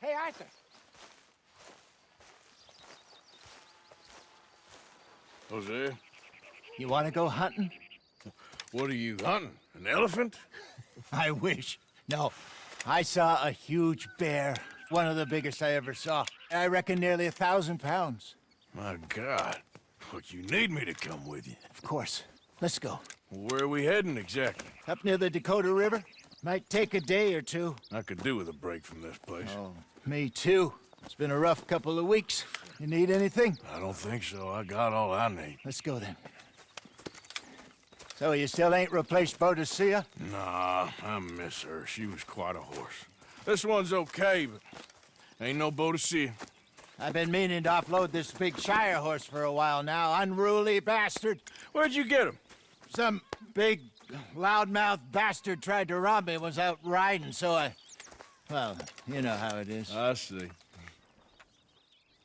Hey, Arthur. Hosea, You want to go hunting? what are you hunting? An elephant? I wish. No, I saw a huge bear. One of the biggest I ever saw. I reckon nearly 1,000 pounds. My God. What, you need me to come with you? Of course. Let's go. Where are we heading exactly? Up near the Dakota River. Might take a day or two. I could do with a break from this place. Oh, me too. It's been a rough couple of weeks. You need anything? I don't think so. I got all I need. Let's go then. So you still ain't replaced HOSEA? Nah, I miss her. She was quite a horse. This one's okay, but ain't no boat to see. I've been meaning to offload this big Shire horse for a while now. Unruly bastard. Where'd you get him? Some big, loudmouth bastard tried to rob me, was out riding, so well, you know how it is. I see.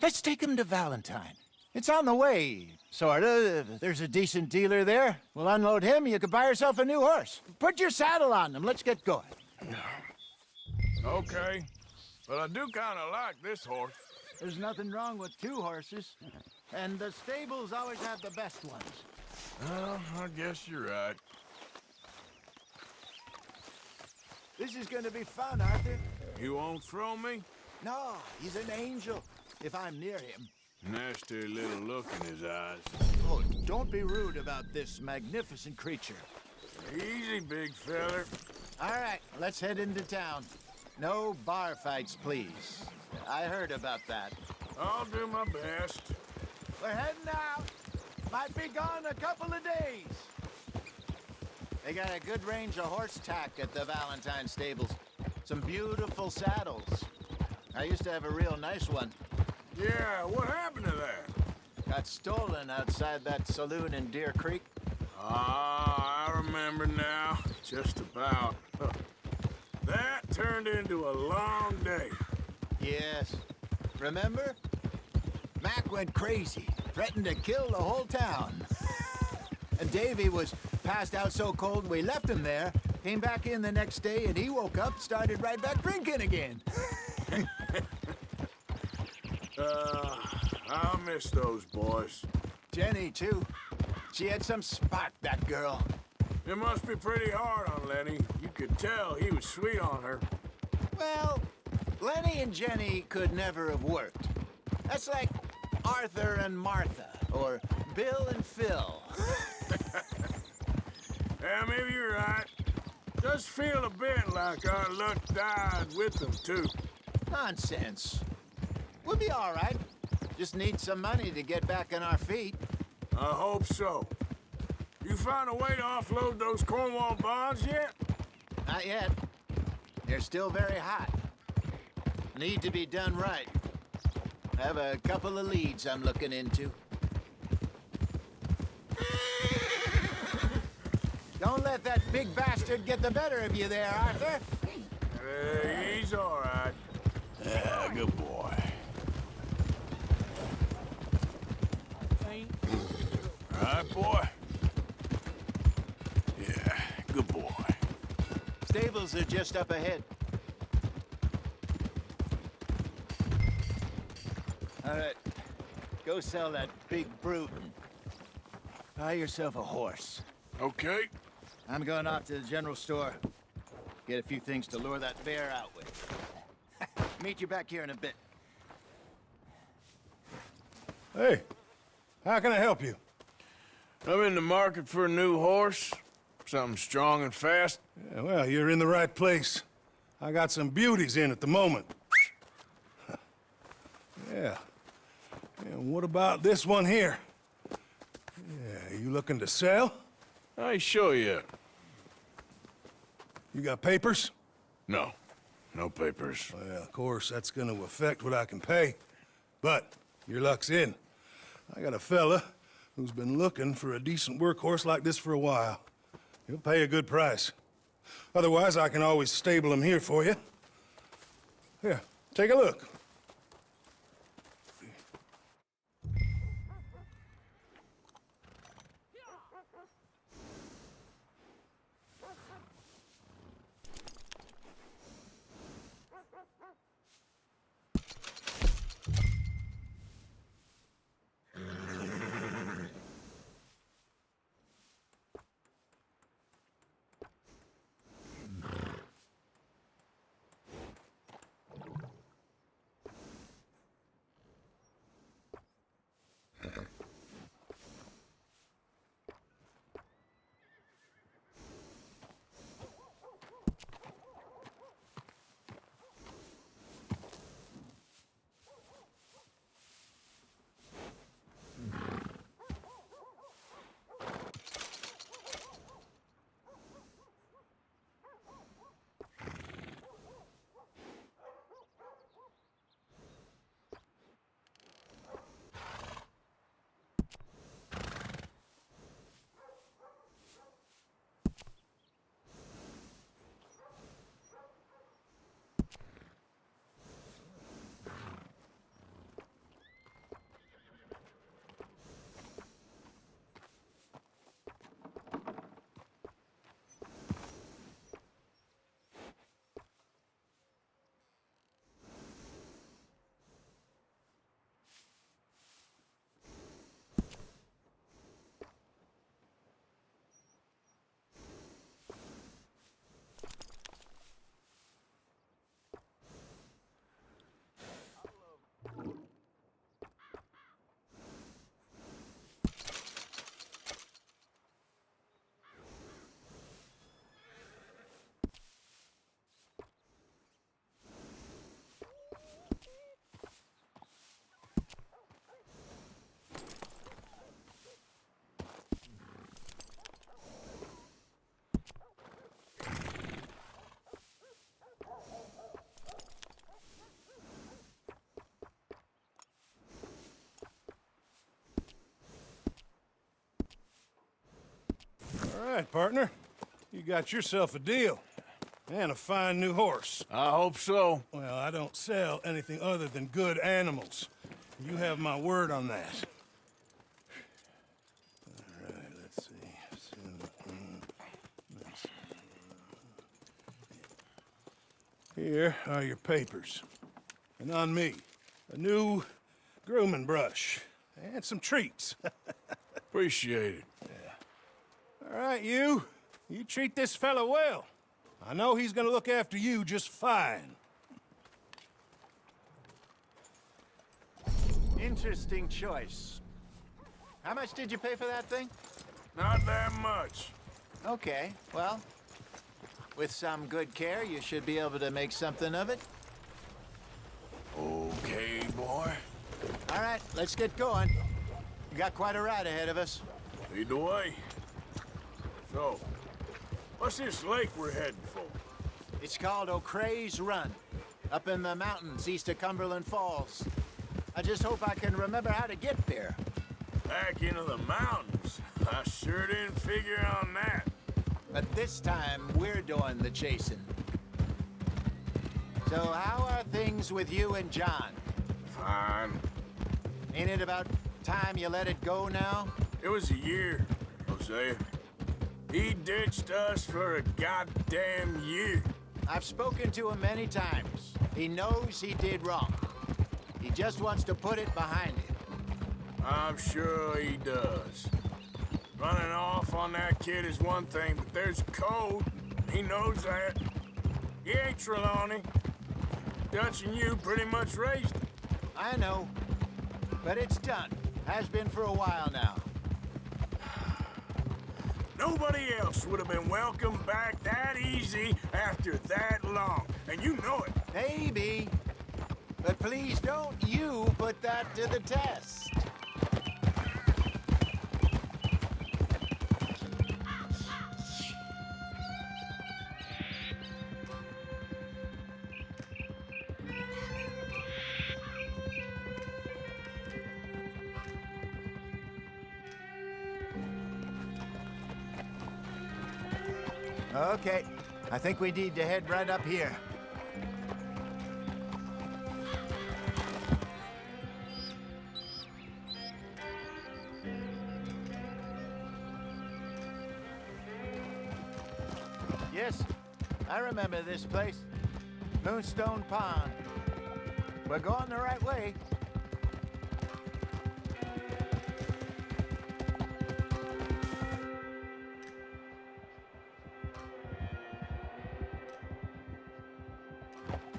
Let's take him to Valentine. It's on the way, sorta. If there's a decent dealer there, we'll unload him, you could buy yourself a new horse. Put your saddle on him, let's get going. Okay, but I do kind of like this horse. There's nothing wrong with two horses, and the stables always have the best ones. Well, I guess you're right. This is gonna be fun, Arthur. You won't throw me? No, he's an angel, if I'm near him. Nasty little look in his eyes. Oh, don't be rude about this magnificent creature. Easy, big feller. All right, let's head into town. No bar fights, please. I heard about that. I'll do my best. We're heading out. Might be gone a couple of days. They got a good range of horse tack at the Valentine stables. Some beautiful saddles. I used to have a real nice one. Yeah, what happened to that? Got stolen outside that saloon in Deer Creek. Ah, I remember now. Just about. That turned into a long day. Yes. Remember? Mac went crazy, threatened to kill the whole town. And Davy was passed out so cold we left him there, came back in the next day, and he woke up, started right back drinking again. I'll miss those boys. Jenny, too. She had some spark, that girl. It must be pretty hard on Lenny. You could tell he was sweet on her. Well, Lenny and Jenny could never have worked. That's like Arthur and Martha, or Bill and Phil. Yeah, maybe you're right. Does feel a bit like our luck died with them, too. Nonsense. We'll be all right. Just need some money to get back on our feet. I hope so. You found a way to offload those Cornwall bonds yet? Not yet. They're still very hot. Need to be done right. I have a couple of leads I'm looking into. Don't let that big bastard get the better of you there, Arthur. He's all right. Yeah, good boy. All right, boy. Yeah, good boy. Stables are just up ahead. All right, go sell that big brute and buy yourself a horse. Okay. I'm going off to the general store. Get a few things to lure that bear out with. Meet you back here in a bit. Hey, how can I help you? I'm in the market for a new horse. Something strong and fast. Yeah, well, you're in the right place. I got some beauties in at the moment. Yeah. And what about this one here? Yeah, you looking to sell? I ain't sure yet. You got papers? No. No papers. Well, of course, that's gonna affect what I can pay. But your luck's in. I got a fella who's been looking for a decent workhorse like this for a while. He'll pay a good price. Otherwise, I can always stable him here for you. Here, take a look. All right, partner. You got yourself a deal. And a fine new horse. I hope so. Well, I don't sell anything other than good animals. You have my word on that. All right, let's see. Here are your papers. And on me, a new grooming brush. And some treats. Appreciate it. All right, you. You treat this fella well. I know he's gonna look after you just fine. Interesting choice. How much did you pay for that thing? Not that much. Okay, well, with some good care, you should be able to make something of it. Okay, boy. All right, let's get going. We got quite a ride ahead of us. Lead the way. So, what's this lake we're heading for? It's called O'Creagh's Run, up in the mountains east of Cumberland Falls. I just hope I can remember how to get there. Back into the mountains? I sure didn't figure on that. But this time, we're doing the chasing. So how are things with you and John? Fine. Ain't it about time you let it go now? It was a year, HOSEA. He ditched us for a goddamn year. I've spoken to him many times. He knows he did wrong. He just wants to put it behind him. I'm sure he does. Running off on that kid is one thing, but there's a code. He knows that. He ain't Trelawney. Dutch and you pretty much raised him. I know. But it's done. Has been for a while now. Nobody else would have been welcomed back that easy after that long. And you know it. Maybe. But please don't you put that to the test. Okay, I think we need to head right up here. Yes, I remember this place. Moonstone Pond. We're going the right way.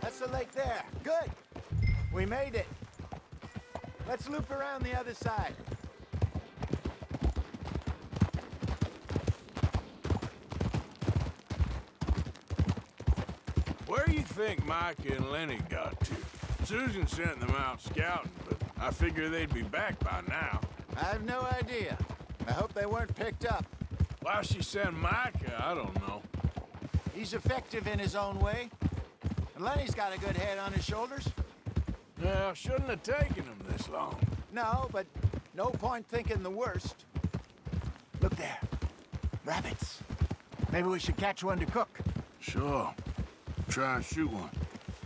That's the lake there. Good. We made it. Let's loop around the other side. Where do you think Mike and Linde got to? Susan sent them out scouting, but I figure they'd be back by now. I have no idea. I hope they weren't picked up. Why she sent Mike, I don't know. He's effective in his own way. And Lenny's got a good head on his shoulders. Well, shouldn't have taken him this long. No, but no point thinking the worst. Look there. Rabbits. Maybe we should catch one to cook. Sure. Try and shoot one.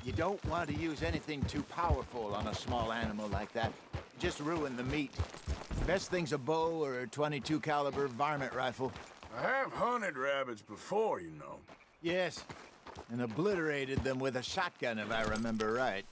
You don't want to use anything too powerful on a small animal like that. Just ruin the meat. Best thing's a bow or a .22 caliber varmint rifle. I have hunted rabbits before, you know. Yes, and obliterated them with a shotgun, if I remember right.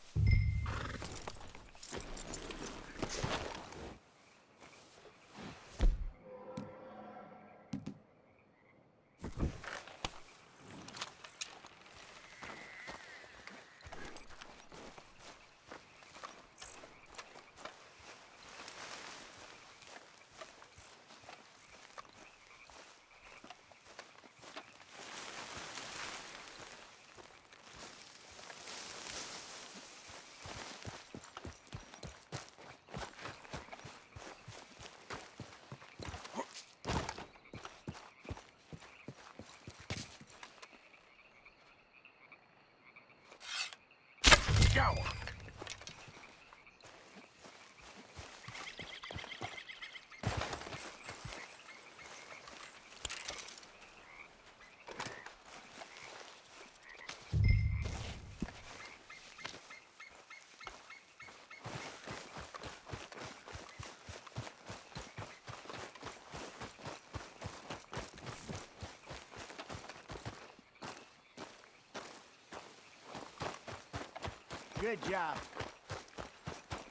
Good job.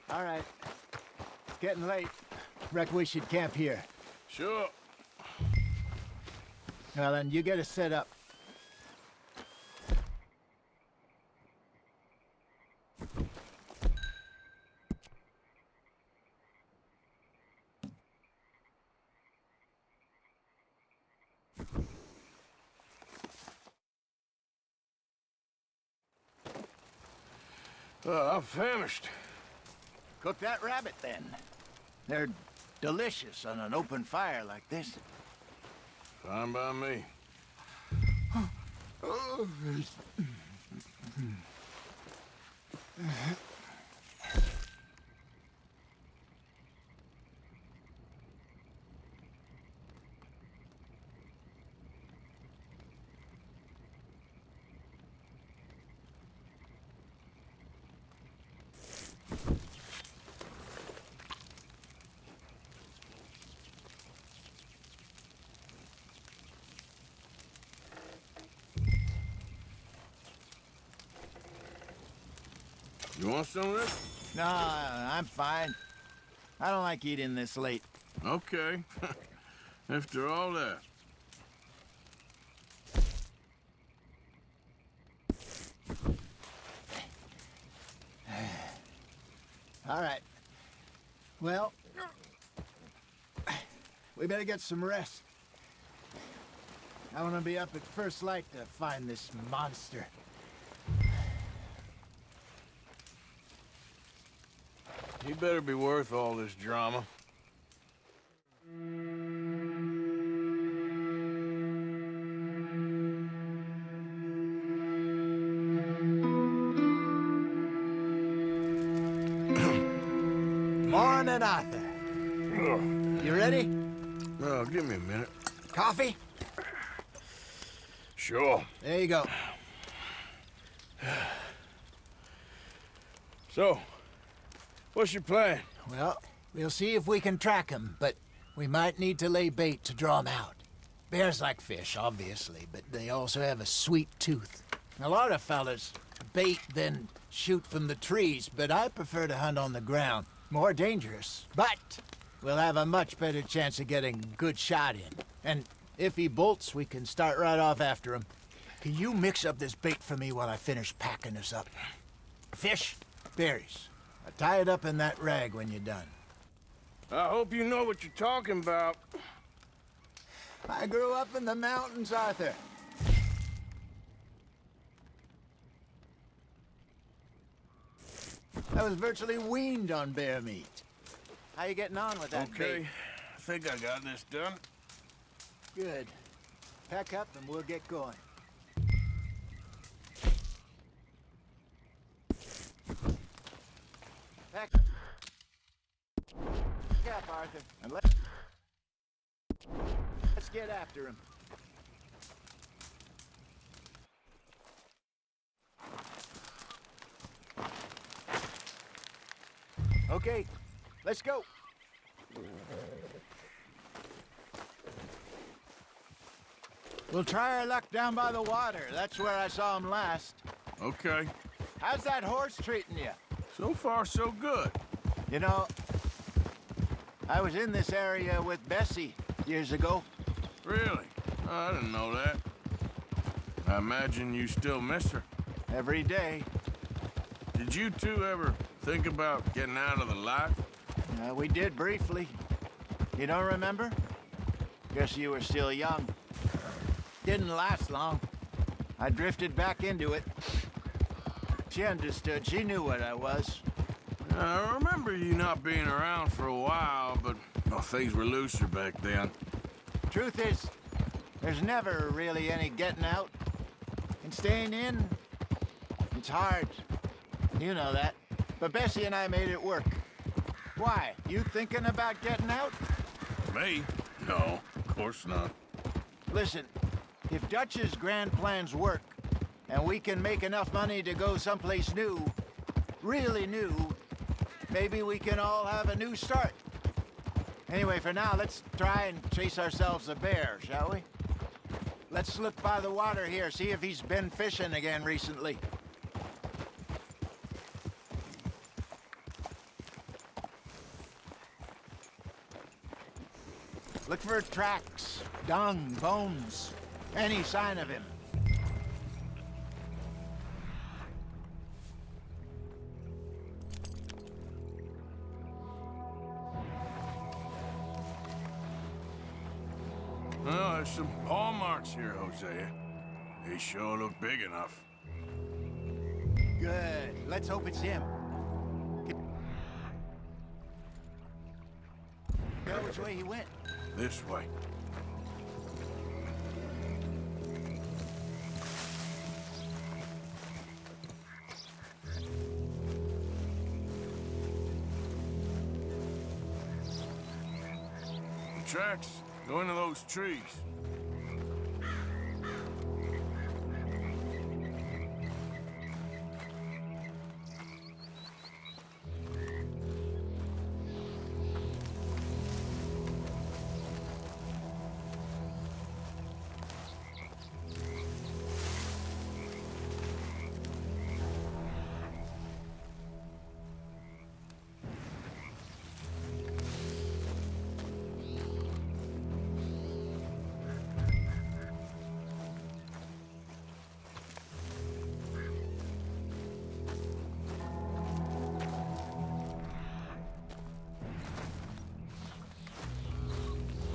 All right. It's getting late. Reckon we should camp here. Sure. Well, then, you get us set up. I'm famished. Cook that rabbit, then. They're delicious on an open fire like this. Fine by me. You want some of this? No, I'm fine. I don't like eating this late. Okay. After all that. All right. Well, we better get some rest. I want to be up at first light to find this monster. He better be worth all this drama. Morning, Arthur. You ready? Oh, give me a minute. Coffee? Sure. There you go. So, what's your plan? Well, we'll see if we can track him, but we might need to lay bait to draw him out. Bears like fish, obviously, but they also have a sweet tooth. A lot of fellas bait, then shoot from the trees, but I prefer to hunt on the ground. More dangerous, but we'll have a much better chance of getting a good shot in. And if he bolts, we can start right off after him. Can you mix up this bait for me while I finish packing this up? Fish, berries. Tie it up in that rag when you're done. I hope you know what you're talking about. I grew up in the mountains, Arthur. I was virtually weaned on bear meat. How you getting on with that Okay, bait? I think I got this done. Good. Pack up and we'll get going. Pack up, Arthur, and let's get after him. Okay, let's go. We'll try our luck down by the water. That's where I saw him last. Okay. How's that horse treating you? So far, so good. You know, I was in this area with Bessie years ago. Really? Oh, I didn't know that. I imagine you still miss her. Every day. Did you two ever think about getting out of the life? We did briefly. You don't remember? Guess you were still young. Didn't last long. I drifted back into it. She understood. She knew what I was. I remember you not being around for a while, but well, things were looser back then. Truth is, there's never really any getting out. And staying in, it's hard. You know that. But Bessie and I made it work. Why? You thinking about getting out? Me? No, of course not. Listen, if Dutch's grand plans work, and we can make enough money to go someplace new, really new, maybe we can all have a new start. Anyway, for now, let's try and chase ourselves a bear, shall we? Let's look by the water here, see if he's been fishing again recently. Look for tracks, dung, bones, any sign of him. Well, there's some paw marks here, Hosea. They sure look big enough. Good. Let's hope it's him. Know which way he went. This way. The tracks go into those trees.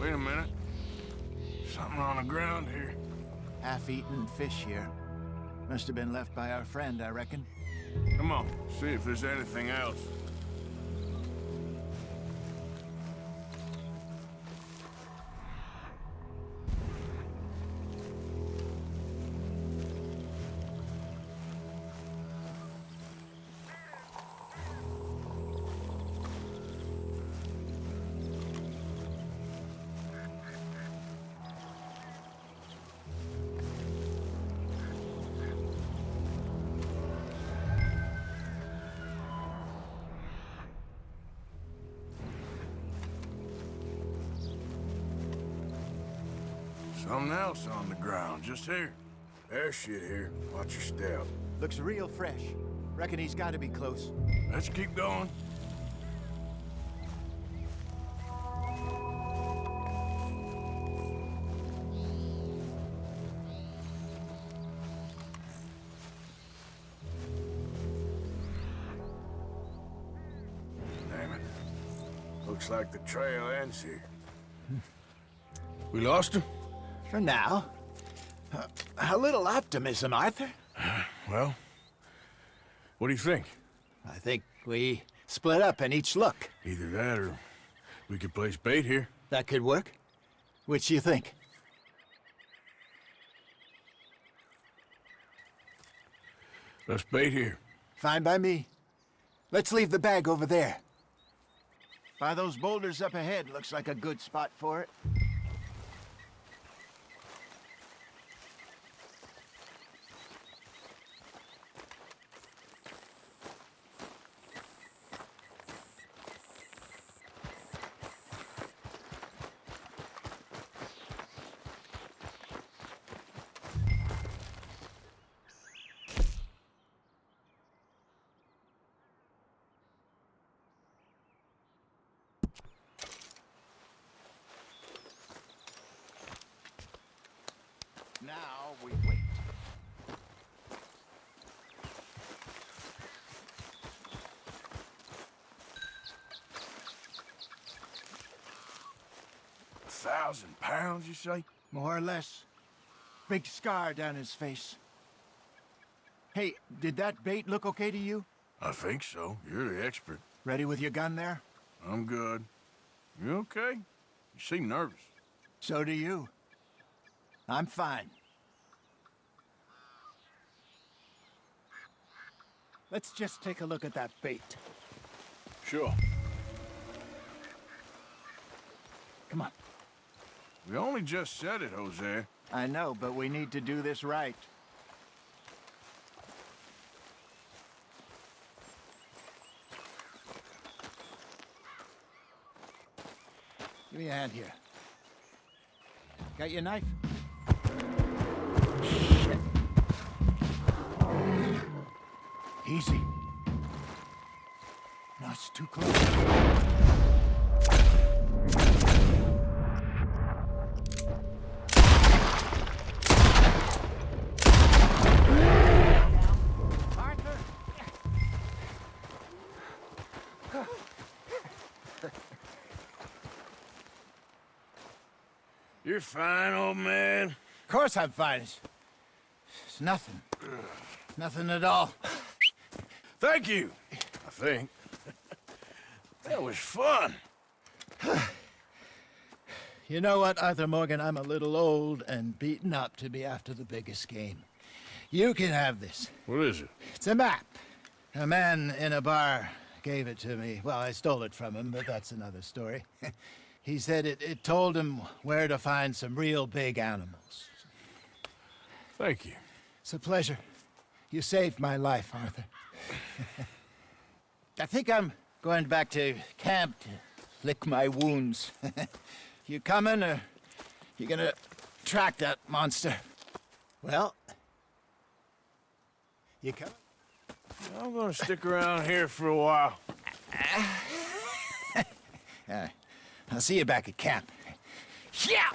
Wait a minute. Something on the ground here. Half-eaten fish here. Must have been left by our friend, I reckon. Come on, see if there's anything else. Something else on the ground, just here. There's shit here. Watch your step. Looks real fresh. Reckon he's got to be close. Let's keep going. Damn it. Looks like the trail ends here. We lost him? For now. A little optimism, Arthur. Well, what do you think? I think we split up and each look. Either that or we could place bait here. That could work. Which do you think? Let's bait here. Fine by me. Let's leave the bag over there. By those boulders up ahead, looks like a good spot for it. Now we wait. £1,000, you say? More or less. Big scar down his face. Hey, did that bait look okay to you? I think so. You're the expert. Ready with your gun there? I'm good. You okay? You seem nervous. So do you. I'm fine. Let's just take a look at that bait. Sure. Come on. We only just said it, Hosea. I know, but we need to do this right. Give me a hand here. Got your knife? Shit. Easy. No, it's too close. You're fine, old man. Of course I'm fine. It's nothing. Nothing at all. Thank you, I think. That was fun. You know what, Arthur Morgan? I'm a little old and beaten up to be after the biggest game. You can have this. What is it? It's a map. A man in a bar gave it to me. Well, I stole it from him, but that's another story. He said it told him where to find some real big animals. Thank you. It's a pleasure. You saved my life, Arthur. I think I'm going back to camp to lick my wounds. You coming, or you gonna track that monster? Well, you coming? I'm gonna stick around here for a while. I'll see you back at camp. Yeah!